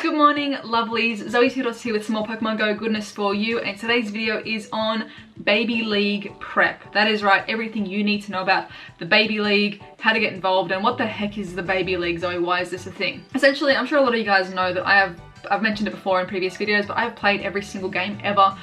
Good morning, lovelies. ZoëTwoDots here with some more Pokemon Go goodness for you, and today's video is on Baby League prep. That is right, everything you need to know about the Baby League, how to get involved, and what the heck is the Baby League, Zoe? Why is this a thing? Essentially, I'm sure a lot of you guys know that I've mentioned it before in previous videos, but I have played every single game ever,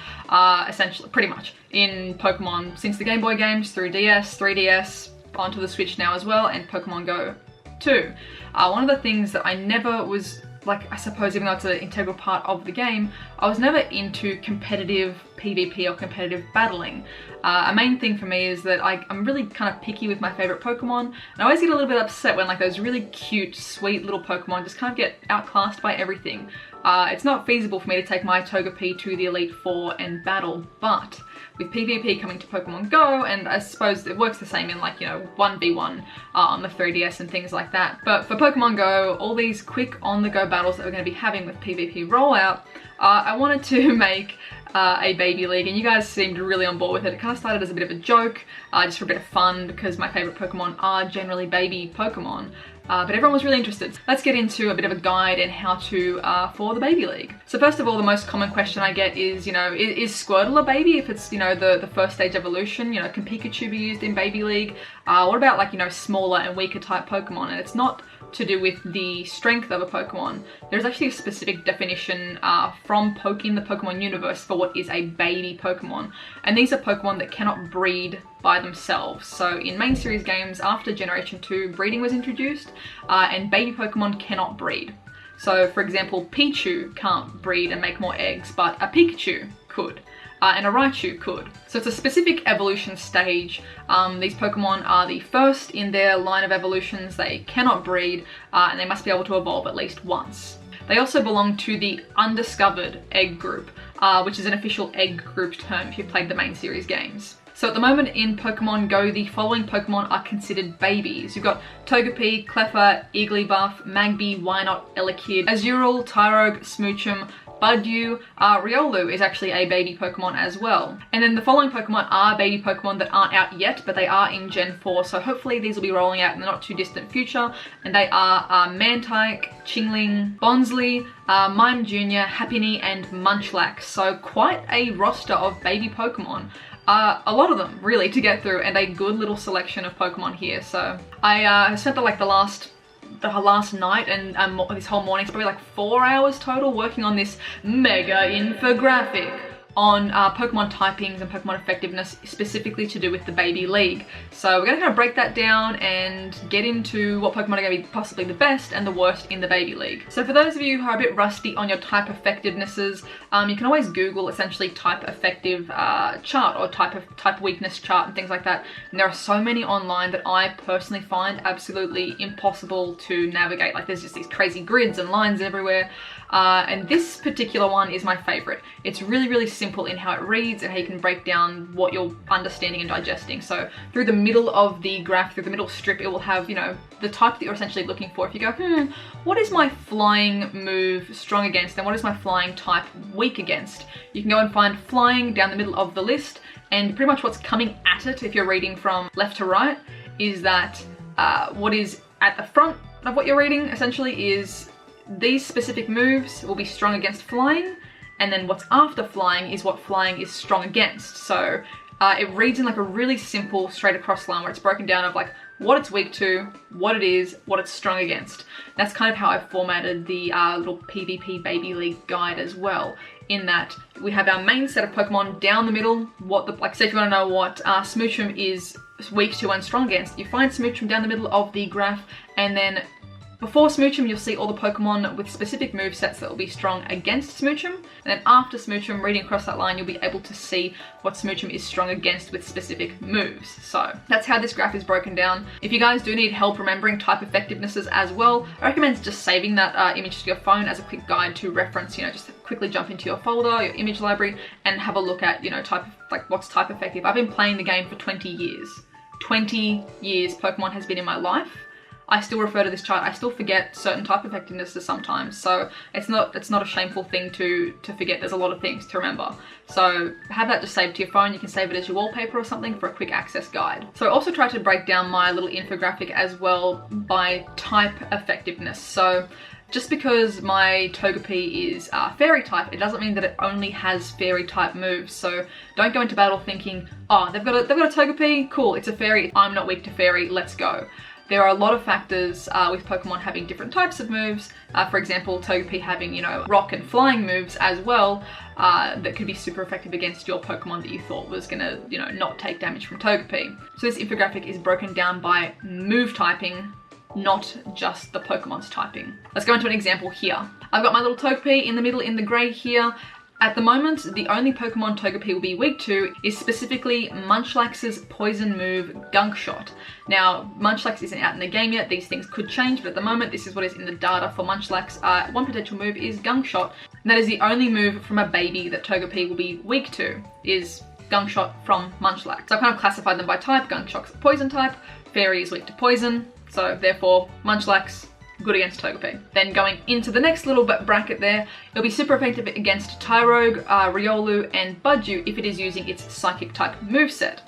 essentially, pretty much, in Pokemon since the Game Boy games, through DS, 3DS, onto the Switch now as well, and Pokemon Go 2. One of the things that I never was, like, I suppose even though it's an integral part of the game, I was never into competitive PvP or competitive battling. A main thing for me is that I'm really kind of picky with my favorite Pokemon, and I always get a little bit upset when like those really cute, sweet little Pokemon just kind of get outclassed by everything. It's not feasible for me to take my Togepi to the Elite Four and battle, but with PvP coming to Pokemon Go, and I suppose it works the same in like, you know, 1v1 on the 3DS and things like that. But for Pokemon Go, all these quick on-the-go battles that we're going to be having with PvP rollout, I wanted to make a Baby League, and you guys seemed really on board with it. It kind of started as a bit of a joke, just for a bit of fun, because my favorite Pokemon are generally baby Pokemon. But everyone was really interested. Let's get into a bit of a guide and how to for the Baby League. So first of all, the most common question I get is, you know, is Squirtle a baby if it's, you know, the first stage evolution? You know, can Pikachu be used in Baby League? What about like, you know, smaller and weaker type Pokemon? And it's not to do with the strength of a Pokemon. There's actually a specific definition in the Pokemon universe for what is a baby Pokemon. And these are Pokemon that cannot breed by themselves. So in main series games, after Generation 2, breeding was introduced, and baby Pokemon cannot breed. So for example, Pichu can't breed and make more eggs, but a Pikachu could. And a Raichu could. So it's a specific evolution stage. These Pokemon are the first in their line of evolutions. They cannot breed, and they must be able to evolve at least once. They also belong to the undiscovered egg group, which is an official egg group term if you've played the main series games. So at the moment in Pokemon Go, the following Pokemon are considered babies. You've got Togepi, Cleffa, Igglybuff, Magby, Wynaut, Elekid, Azurill, Tyrogue, Smoochum, Budew, Riolu is actually a baby Pokemon as well. And then the following Pokemon are baby Pokemon that aren't out yet, but they are in Gen 4, so hopefully these will be rolling out in the not too distant future. And they are Mantike, Chingling, Bonsly, Mime Jr., Happiny, and Munchlax. So quite a roster of baby Pokemon. A lot of them really to get through, and a good little selection of Pokemon here. So I spent the last night and this whole morning, it's probably like 4 hours total, working on this mega infographic on Pokemon typings and Pokemon effectiveness, specifically to do with the Baby League. So we're going to kind of break that down and get into what Pokemon are going to be possibly the best and the worst in the Baby League. So for those of you who are a bit rusty on your type effectivenesses, you can always Google essentially type effective chart or type weakness chart and things like that. And there are so many online that I personally find absolutely impossible to navigate. Like there's just these crazy grids and lines everywhere. And this particular one is my favorite. It's really, really simple in how it reads and how you can break down what you're understanding and digesting. So through the middle of the graph, through the middle strip, it will have, you know, the type that you're essentially looking for. If you go, what is my flying move strong against and what is my flying type weak against? You can go and find flying down the middle of the list, and pretty much what's coming at it, if you're reading from left to right, is that what is at the front of what you're reading essentially is these specific moves will be strong against flying, and then what's after flying is what flying is strong against. So it reads in like a really simple straight across line where it's broken down of like what it's weak to, what it is, what it's strong against. That's kind of how I've formatted the little PvP Baby League guide as well, in that we have our main set of Pokemon down the middle. Like say if you want to know what Smoochum is weak to and strong against, you find Smoochum down the middle of the graph, and then before Smoochum, you'll see all the Pokemon with specific movesets that will be strong against Smoochum. And then after Smoochum, reading across that line, you'll be able to see what Smoochum is strong against with specific moves. So that's how this graph is broken down. If you guys do need help remembering type effectivenesses as well, I recommend just saving that image to your phone as a quick guide to reference, you know, just quickly jump into your folder, your image library, and have a look at, you know, what's type effective. I've been playing the game for 20 years. 20 years Pokemon has been in my life. I still refer to this chart. I still forget certain type effectivenesses sometimes, so it's not a shameful thing to forget. There's a lot of things to remember. So have that just saved to your phone. You can save it as your wallpaper or something for a quick access guide. So I also tried to break down my little infographic as well by type effectiveness. So Just because my Togepi is fairy type, it doesn't mean that it only has fairy type moves. So don't go into battle thinking, oh, they've got a Togepi, cool, it's a fairy, I'm not weak to fairy, let's go. There are a lot of factors with Pokemon having different types of moves. For example, Togepi having, you know, rock and flying moves as well, that could be super effective against your Pokemon that you thought was gonna, you know, not take damage from Togepi. So this infographic is broken down by move typing, not just the Pokemon's typing. Let's go into an example here. I've got my little Togepi in the middle in the gray here. At the moment, the only Pokemon Togepi will be weak to is specifically Munchlax's poison move, Gunk Shot. Now, Munchlax isn't out in the game yet, these things could change, but at the moment, this is what is in the data for Munchlax. One potential move is Gunk Shot. And that is the only move from a baby that Togepi will be weak to, is Gunk Shot from Munchlax. So I've kind of classified them by type. Gunk Shot's poison type, Fairy is weak to poison, so therefore Munchlax, good against Togepi. Then going into the next little bracket there, it'll be super effective against Tyrogue, Riolu, and Budju if it is using its Psychic type moveset.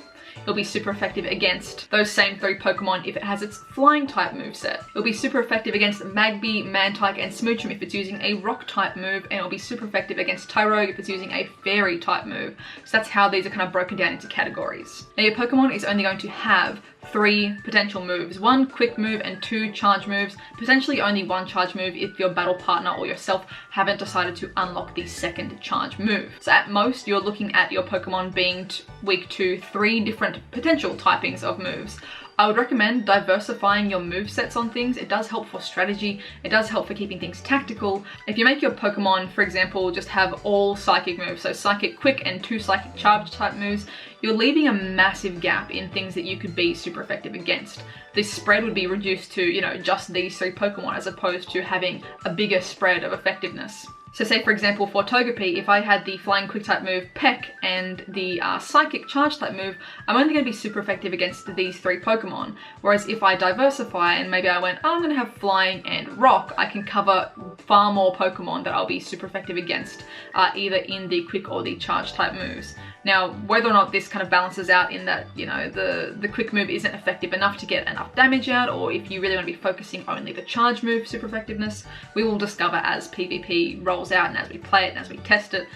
It'll be super effective against those same 3 Pokemon if it has its Flying type moveset. It'll be super effective against Magby, Mantike, and Smoochum if it's using a Rock type move, and it'll be super effective against Tyrogue if it's using a Fairy type move. So that's how these are kind of broken down into categories. Now your Pokemon is only going to have 3 potential moves, 1 quick move and 2 charge moves, potentially only 1 charge move if your battle partner or yourself haven't decided to unlock the 2nd charge move. So at most, you're looking at your Pokemon being weak to 3 different potential typings of moves. I would recommend diversifying your movesets on things. It does help for strategy, it does help for keeping things tactical. If you make your Pokemon, for example, just have all Psychic moves, so Psychic Quick and 2 Psychic Charge type moves, you're leaving a massive gap in things that you could be super effective against. The spread would be reduced to, you know, just these 3 Pokemon as opposed to having a bigger spread of effectiveness. So say for example for Togepi, if I had the Flying Quick type move Peck and the Psychic Charge type move, I'm only going to be super effective against these 3 Pokemon. Whereas if I diversify and maybe I went, oh, I'm going to have Flying and Rock, I can cover far more Pokemon that I'll be super effective against, either in the Quick or the Charge type moves. Now, whether or not this kind of balances out in that, you know, the quick move isn't effective enough to get enough damage out, or if you really want to be focusing only the charge move super effectiveness, we will discover as PvP rolls out and as we play it and as we test it.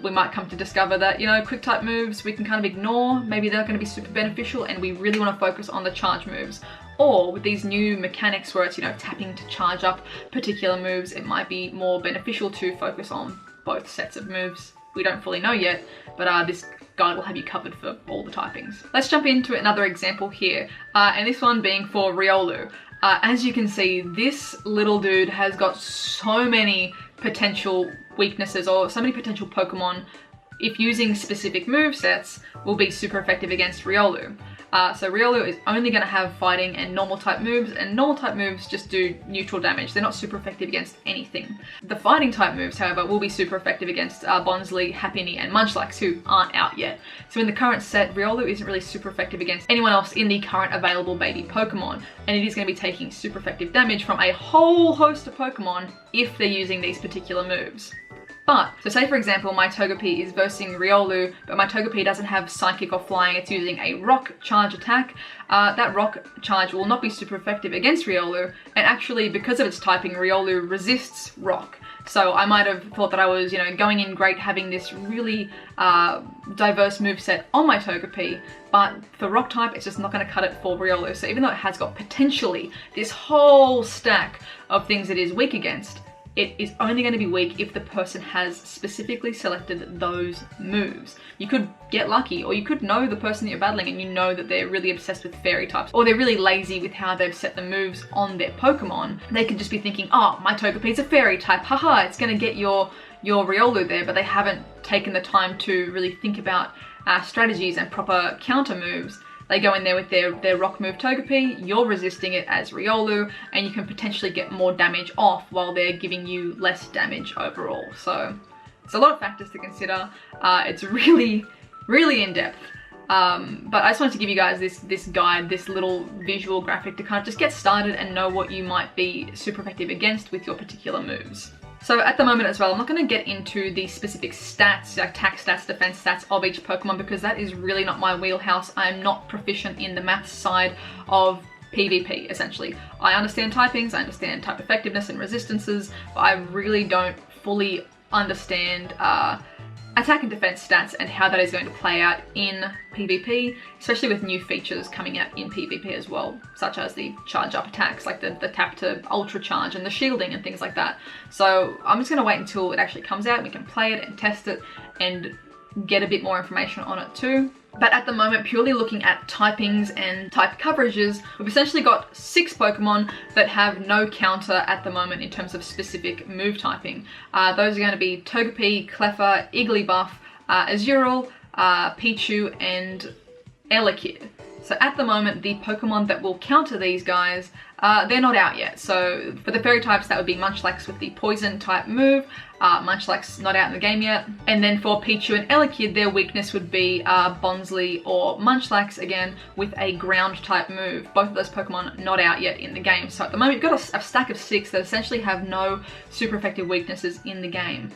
We might come to discover that, you know, quick type moves we can kind of ignore, maybe they're not going to be super beneficial, and we really want to focus on the charge moves. Or with these new mechanics where it's, you know, tapping to charge up particular moves, it might be more beneficial to focus on both sets of moves. We don't fully know yet, but this guide will have you covered for all the typings. Let's jump into another example here, and this one being for Riolu. As you can see, this little dude has got so many potential weaknesses, or so many potential Pokemon, if using specific movesets, will be super effective against Riolu. So Riolu is only going to have fighting and normal type moves, and normal type moves just do neutral damage. They're not super effective against anything. The fighting type moves, however, will be super effective against Bonsly, Happiny, and Munchlax, who aren't out yet. So in the current set, Riolu isn't really super effective against anyone else in the current available baby Pokemon, and it is going to be taking super effective damage from a whole host of Pokemon if they're using these particular moves. But, so say for example, my Togepi is versing Riolu, but my Togepi doesn't have Psychic or Flying, it's using a Rock Charge attack. That Rock Charge will not be super effective against Riolu, and actually, because of its typing, Riolu resists Rock. So I might have thought that I was, you know, going in great having this really diverse moveset on my Togepi, but for Rock type, it's just not going to cut it for Riolu. So even though it has got potentially this whole stack of things it is weak against, it is only going to be weak if the person has specifically selected those moves. You could get lucky, or you could know the person that you're battling and you know that they're really obsessed with fairy types, or they're really lazy with how they've set the moves on their Pokemon. They could just be thinking, oh, my Togepi's a fairy type, haha, it's going to get your Riolu there, but they haven't taken the time to really think about strategies and proper counter moves. They go in there with their rock move Togepi, you're resisting it as Riolu, and you can potentially get more damage off while they're giving you less damage overall. So it's a lot of factors to consider. It's really, really in-depth. But I just wanted to give you guys this guide, this little visual graphic to kind of just get started and know what you might be super effective against with your particular moves. So at the moment as well, I'm not going to get into the specific stats, like attack stats, defense stats of each Pokemon, because that is really not my wheelhouse. I'm not proficient in the maths side of PvP, essentially. I understand typings, I understand type effectiveness and resistances, but I really don't fully understand attack and defense stats and how that is going to play out in PvP, especially with new features coming out in PvP as well, such as the charge up attacks, like the tap to ultra charge and the shielding and things like that. So I'm just going to wait until it actually comes out, we can play it and test it and get a bit more information on it too. But at the moment, purely looking at typings and type coverages, we've essentially got 6 Pokemon that have no counter at the moment in terms of specific move typing. Those are going to be Togepi, Cleffa, Igglybuff, Azurill, Pichu, and Elekid. So at the moment, the Pokemon that will counter these guys, they're not out yet. So for the fairy types, that would be Munchlax with the poison type move. Munchlax not out in the game yet. And then for Pichu and Elekid, their weakness would be Bonsly or Munchlax, again, with a ground type move. Both of those Pokemon not out yet in the game. So at the moment, you've got a stack of 6 that essentially have no super effective weaknesses in the game.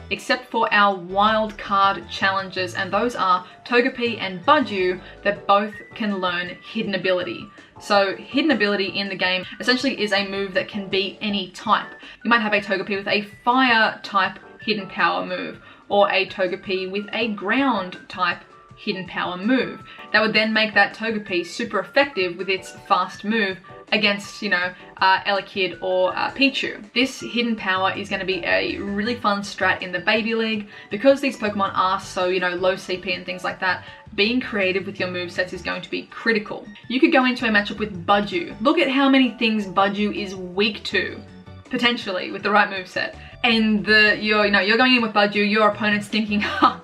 Except for our wild card challenges, and those are Togepi and Budgie that both can learn Hidden Ability. So Hidden Ability in the game essentially is a move that can be any type. You might have a Togepi with a fire type hidden power move, or a Togepi with a ground type hidden power move. That would then make that Togepi super effective with its fast move against, you know, Elekid or Pichu. This hidden power is going to be a really fun strat in the Baby League. Because these Pokemon are so, you know, low CP and things like that, being creative with your movesets is going to be critical. You could go into a matchup with Budgie. Look at how many things Budgie is weak to, potentially, with the right moveset. And you're going in with Budgie, your opponent's thinking, ha,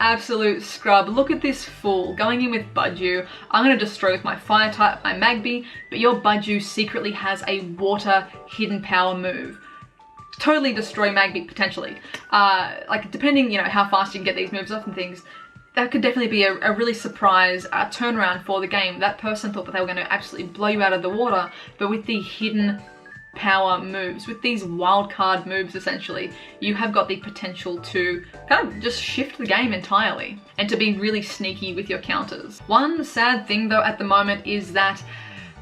absolute scrub, look at this fool going in with Budgie. I'm going to destroy with my fire type, my Magby, but your Budgie secretly has a water hidden power move. Totally destroy Magby potentially. Like depending, you know, how fast you can get these moves off and things, that could definitely be a really surprise turnaround for the game. That person thought that they were going to absolutely blow you out of the water, but with the hidden power moves, with these wild card moves essentially, you have got the potential to kind of just shift the game entirely and to be really sneaky with your counters. One sad thing though at the moment is that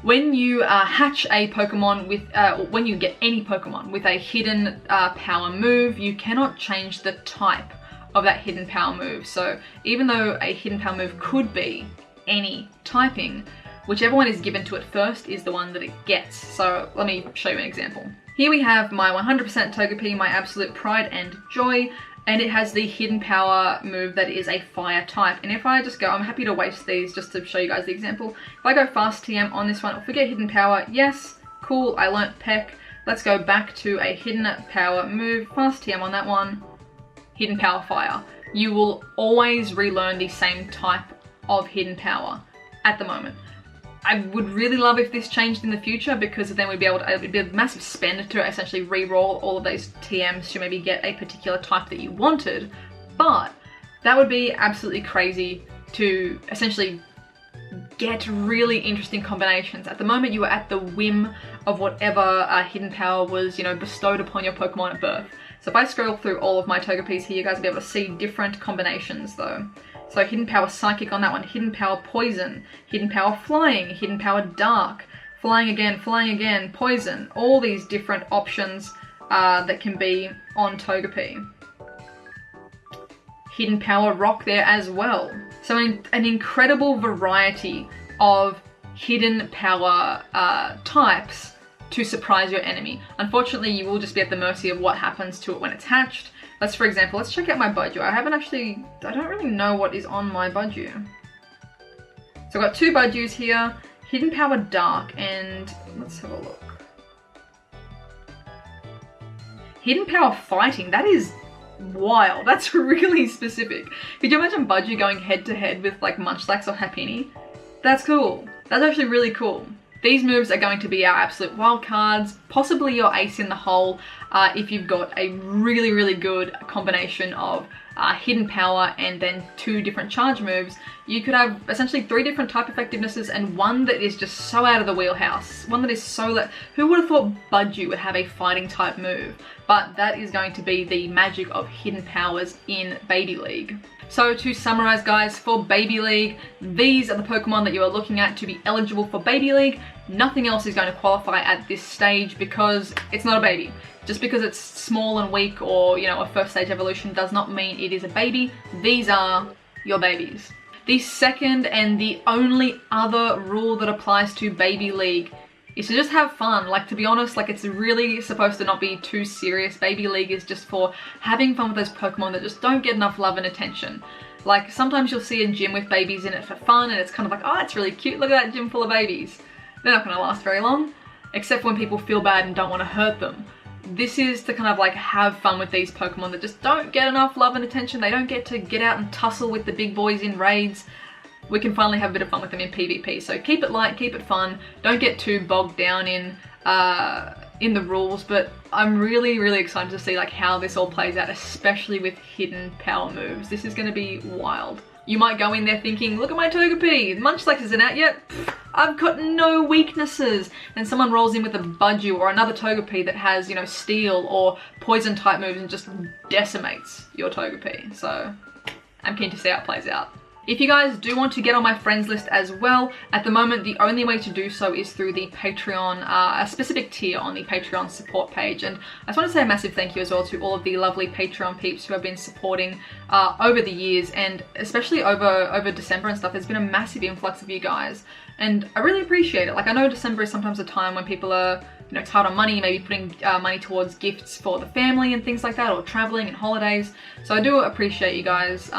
when you hatch a Pokemon with, when you get any Pokemon with a hidden power move, you cannot change the type of that hidden power move. So even though a hidden power move could be any typing, whichever one is given to it first is the one that it gets. So let me show you an example. Here we have my 100% Togepi, my absolute pride and joy, and it has the hidden power move that is a fire type. And if I just go, I'm happy to waste these just to show you guys the example. If I go fast TM on this one, I'll forget hidden power. Yes, cool, I learnt Peck. Let's go back to a hidden power move, fast TM on that one, hidden power fire. You will always relearn the same type of hidden power at the moment. I would really love if this changed in the future, because then we'd be able to, it'd be a massive spend to essentially re-roll all of those TMs to maybe get a particular type that you wanted, but that would be absolutely crazy to essentially get really interesting combinations. At the moment you are at the whim of whatever hidden power was, you know, bestowed upon your Pokemon at birth. So if I scroll through all of my Togepis here, you guys will be able to see different combinations though. So hidden power psychic on that one, hidden power poison, hidden power flying, hidden power dark, flying again, poison, all these different options that can be on Togepi. Hidden power rock there as well. So an incredible variety of hidden power types to surprise your enemy. Unfortunately, you will just be at the mercy of what happens to it when it's hatched. For example, let's check out my Budgie. I don't really know what is on my Budgie. So I've got 2 Budgies here, hidden power dark, and let's have a look. Hidden power fighting, that is wild. That's really specific. Could you imagine Budgie going head to head with like Munchlax or Happiny? That's cool. That's actually really cool. These moves are going to be our absolute wild cards, possibly your ace in the hole if you've got a really, really good combination of hidden power and then 2 different charge moves. You could have essentially 3 different type effectivenesses and one that is just so out of the wheelhouse. One that is so... Who would have thought Budgie would have a fighting type move? but that is going to be the magic of hidden powers in Baby League. So to summarize guys, for Baby League, these are the Pokemon that you are looking at to be eligible for Baby League. Nothing else is going to qualify at this stage because it's not a baby. Just because it's small and weak or, you know, a first stage evolution does not mean it is a baby. These are your babies. The second and the only other rule that applies to Baby League is to just have fun. Like, to be honest, like, it's really supposed to not be too serious. Baby League is just for having fun with those Pokemon that just don't get enough love and attention. Like, sometimes you'll see a gym with babies in it for fun and it's kind of like, oh, it's really cute, look at that gym full of babies. They're not gonna last very long, except when people feel bad and don't want to hurt them. This is to kind of like have fun with these Pokemon that just don't get enough love and attention. They don't get to get out and tussle with the big boys in raids. We can finally have a bit of fun with them in PvP. So keep it light, keep it fun. Don't get too bogged down in the rules, but I'm really, really excited to see like how this all plays out, especially with hidden power moves. This is going to be wild. You might go in there thinking, look at my Togepi, Munchlax isn't out yet. Pfft, I've got no weaknesses. And someone rolls in with a Budgie or another Togepi that has, you know, Steel or Poison type moves and just decimates your Togepi. So I'm keen to see how it plays out. If you guys do want to get on my friends list as well, at the moment the only way to do so is through the Patreon, a specific tier on the Patreon support page. And I just want to say a massive thank you as well to all of the lovely Patreon peeps who have been supporting over the years, and especially over December and stuff. There's been a massive influx of you guys and I really appreciate it. Like, I know December is sometimes a time when people are, you know, tight on money, maybe putting money towards gifts for the family and things like that, or traveling and holidays. So I do appreciate you guys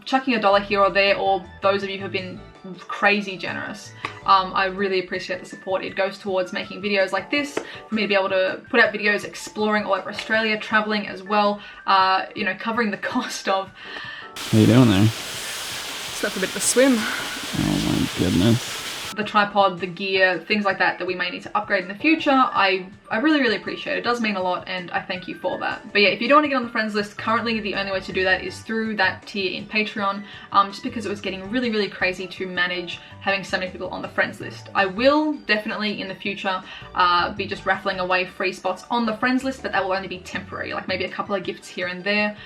chucking $1 here or there, or those of you who have been crazy generous. I really appreciate the support. It goes towards making videos like this, for me to be able to put out videos exploring all over Australia, traveling as well, you know, covering the cost of... How you doing there? Slept a bit of a swim. Oh my goodness. The tripod, the gear, things like that we may need to upgrade in the future. I really, really appreciate it. It does mean a lot and I thank you for that. But yeah, if you don't want to get on the friends list, currently the only way to do that is through that tier in Patreon, just because it was getting really, really crazy to manage having so many people on the friends list. I will definitely in the future be just raffling away free spots on the friends list, but that will only be temporary, like maybe a couple of gifts here and there.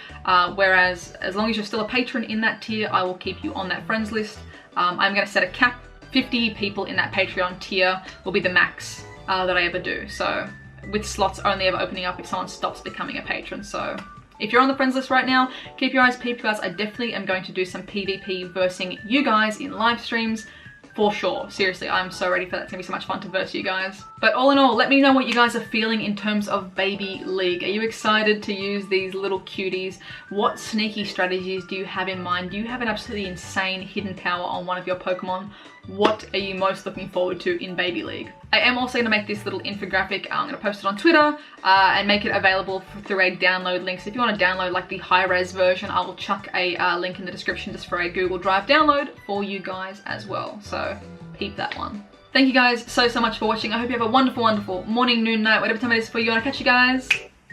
Whereas as long as you're still a patron in that tier, I will keep you on that friends list. I'm going to set a cap. 50 people in that Patreon tier will be the max that I ever do. So with slots only ever opening up if someone stops becoming a patron. So if you're on the friends list right now, keep your eyes peeled, guys. I definitely am going to do some PvP versing you guys in live streams. For sure. Seriously, I'm so ready for that. It's gonna be so much fun to verse you guys. But all in all, let me know what you guys are feeling in terms of Baby League. Are you excited to use these little cuties? What sneaky strategies do you have in mind? Do you have an absolutely insane hidden power on one of your Pokemon? What are you most looking forward to in Baby League? I am also gonna make this little infographic. I'm gonna post it on Twitter and make it available through a download link. So if you wanna download like the high-res version, I will chuck a link in the description just for a Google Drive download for you guys as well. So peep that one. Thank you guys so much for watching. I hope you have a wonderful, wonderful morning, noon, night, whatever time it is for you. And I'll catch you guys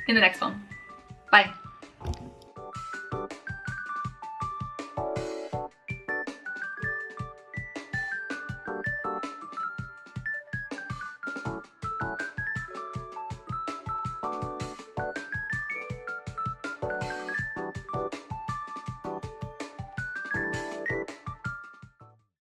in the next one. Bye.